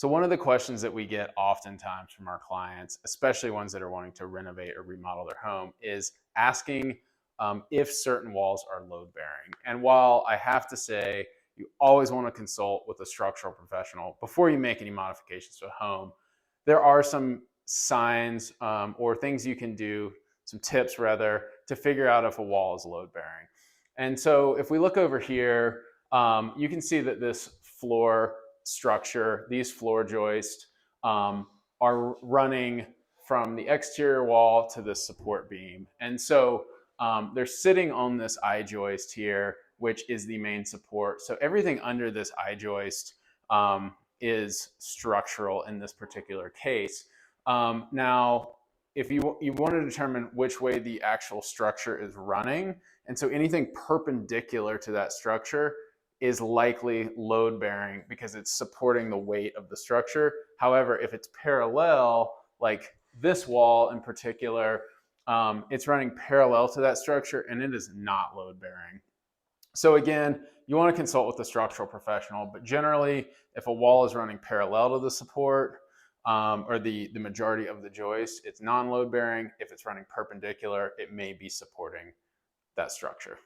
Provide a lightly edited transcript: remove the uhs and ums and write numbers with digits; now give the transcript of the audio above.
So one of the questions that we get oftentimes from our clients, especially ones that are wanting to renovate or remodel their home, is asking if certain walls are load bearing. And while I have to say you always want to consult with a structural professional before you make any modifications to a home, there are some signs or things you can do, some tips rather, to figure out if a wall is load bearing. And so if we look over here, you can see that this floor structure, these floor joists are running from the exterior wall to the support beam. And so they're sitting on this I-joist here, which is the main support. So everything under this I-joist is structural in this particular case. Now, if you want to determine which way the actual structure is running, and so anything perpendicular to that structure is likely load bearing because it's supporting the weight of the structure. However, if it's parallel, like this wall in particular, it's running parallel to that structure and it is not load bearing. So again, you want to consult with a structural professional, but generally, if a wall is running parallel to the support or the majority of the joist, it's non-load bearing. If it's running perpendicular, it may be supporting that structure.